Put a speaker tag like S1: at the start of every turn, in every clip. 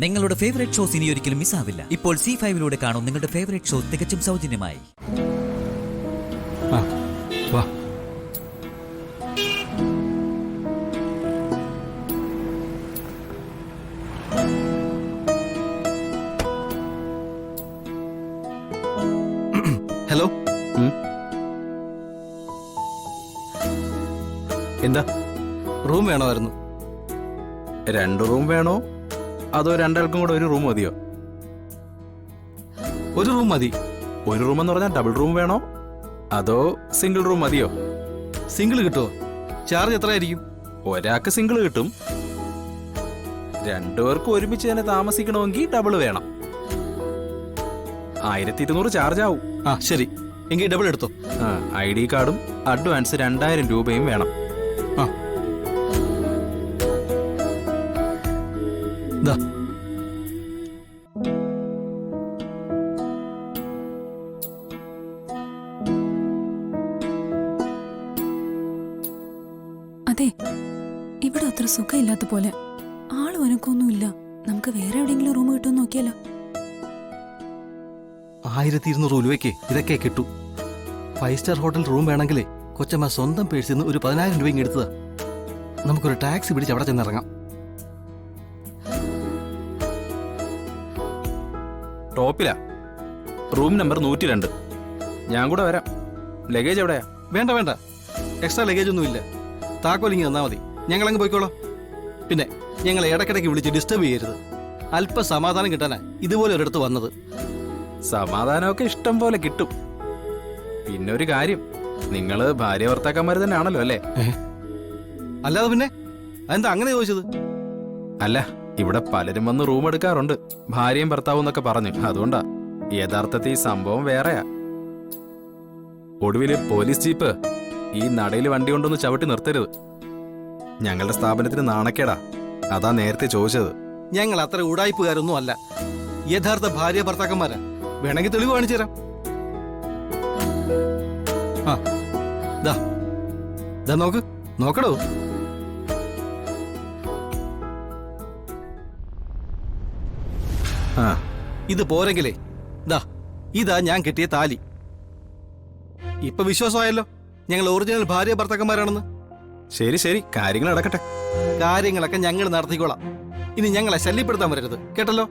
S1: നിങ്ങളുടെ favourite shows ഇനി ഒരിക്കലും മിസ്സാവില്ല. ഇപ്പോൾ C5 കാണും നിങ്ങളുടെ ഫേവറേറ്റ് ഷോ തികച്ചും സൗജന്യമായി.
S2: ഹലോ,
S3: എന്താ?
S2: റൂം വേണമായിരുന്നു.
S3: 2 റൂം വേണോ അതോ രണ്ടാൾക്കും കൂടെ ഒരു റൂം മതിയോ?
S2: ഒരു റൂം മതി.
S3: ഒരു റൂം എന്ന് പറഞ്ഞാൽ ഡബിൾ റൂം വേണോ അതോ സിംഗിൾ റൂം മതിയോ?
S2: സിംഗിൾ കിട്ടുമോ? ചാർജ് എത്രയായിരിക്കും?
S3: ഒരാൾക്ക് സിംഗിൾ കിട്ടും, 2 പേർക്ക് ഒരുമിച്ച് തന്നെ താമസിക്കണമെങ്കിൽ ഡബിൾ വേണം. 1200 ചാർജ് ആവും.
S2: ശരി, എങ്കിൽ ഡബിൾ എടുത്തോ.
S3: ID കാർഡും അഡ്വാൻസ് 2000 രൂപയും വേണം.
S2: ദാ.
S4: അതെ, ഇവിടെ അത്ര സുഖമില്ലാത്ത പോലെ. ആളും അനക്കൊന്നുമില്ല. നമുക്ക് വേറെ എവിടെയെങ്കിലും റൂം കിട്ടുമെന്ന് നോക്കിയാലോ?
S2: 1200 രൂപയ്ക്ക് ഇതൊക്കെ കിട്ടൂ. 5 സ്റ്റാർ ഹോട്ടൽ റൂം വേണമെങ്കിലേ കൊച്ചമ്മ സ്വന്തം പേഴ്സിൽ നിന്ന് ഒരു 10,000 രൂപ എടുത്തതാ. നമുക്കൊരു ടാക്സി പിടിച്ച് അവിടെ ചെന്നിറങ്ങാം.
S3: ടോപ്പിലാ, റൂം നമ്പർ 102. ഞാൻ കൂടെ വരാം. ലഗേജ് എവിടെയാ?
S2: വേണ്ട വേണ്ട, എക്സ്ട്രാ ലഗേജ് ഒന്നും ഇല്ല. താക്കോലിങ്ങി തന്നാ മതി, ഞങ്ങളങ്ങ് പോയിക്കോളാം. പിന്നെ ഞങ്ങളെ ഇടയ്ക്കിടയ്ക്ക് വിളിച്ച് ഡിസ്റ്റർബ് ചെയ്യരുത്. അല്പ സമാധാനം കിട്ടാനാ ഇതുപോലെ ഒരിടത്ത് വന്നത്.
S3: സമാധാനമൊക്കെ ഇഷ്ടം പോലെ കിട്ടും. പിന്നെ ഒരു കാര്യം, നിങ്ങള് ഭാര്യ ഭർത്താക്കന്മാര് തന്നെ ആണല്ലോ അല്ലേ?
S2: അല്ലാതെ പിന്നെ അതെന്താ അങ്ങനെ ചോദിച്ചത്?
S3: അല്ല, ഇവിടെ പലരും വന്ന് റൂം എടുക്കാറുണ്ട്, ഭാര്യയും ഭർത്താവും എന്നൊക്കെ പറഞ്ഞു. അതുകൊണ്ടാ. യഥാർത്ഥത്തിൽ ഈ സംഭവം വേറെയാ. ഒടുവില് പോലീസ് ജീപ്പ് ഈ നടയിൽ വണ്ടി കൊണ്ടൊന്ന് ചവിട്ടി നിർത്തരുത്. ഞങ്ങളുടെ സ്ഥാപനത്തിന് നാണക്കേടാ. അതാ നേരത്തെ ചോദിച്ചത്.
S2: ഞങ്ങൾ അത്ര ഉടായ്പുകാരൊന്നും അല്ല. യഥാർത്ഥ ഭാര്യ ഭർത്താക്കന്മാരാ. വേണമെങ്കിൽ തെളിവ് കാണിച്ചു തരാം. നോക്കടോ. ഇത് പോരെങ്കിലേ ഇതാ ഞാൻ കെട്ടിയ താലി. ഇപ്പൊ വിശ്വാസമായല്ലോ ഞങ്ങൾ ഒറിജിനൽ ഭാര്യ ഭർത്താക്കന്മാരാണെന്ന്.
S3: ശരി ശരി, കാര്യങ്ങൾ നടക്കട്ടെ.
S2: കാര്യങ്ങളൊക്കെ ഞങ്ങൾ നടത്തിക്കോളാം. ഇനി ഞങ്ങളെ ശല്യപ്പെടുത്താൻ വരരുത്, കേട്ടല്ലോ?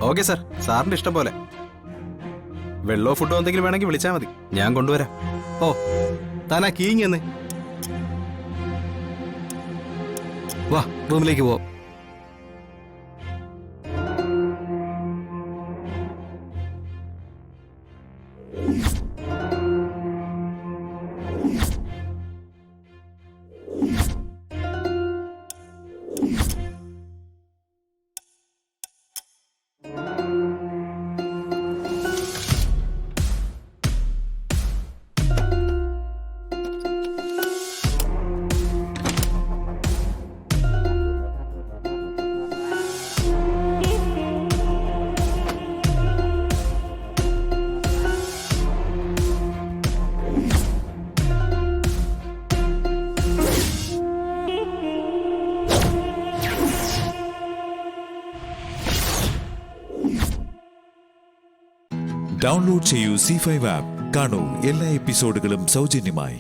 S3: ഓക്കെ സാർ, സാറിന്റെ ഇഷ്ടം പോലെ. വെള്ളമോ ഫുഡോ എന്തെങ്കിലും വേണമെങ്കിൽ വിളിച്ചാൽ മതി, ഞാൻ കൊണ്ടുവരാം.
S2: താനാ കീങ് എന്ന്. വാ, റൂമിലേക്ക് പോവാം.
S5: ഡൗൺലോഡ് ചെയ്യൂ C5 ആപ്പ്. കാണൂ എല്ലാ എപ്പിസോഡുകളും സൗജന്യമായി.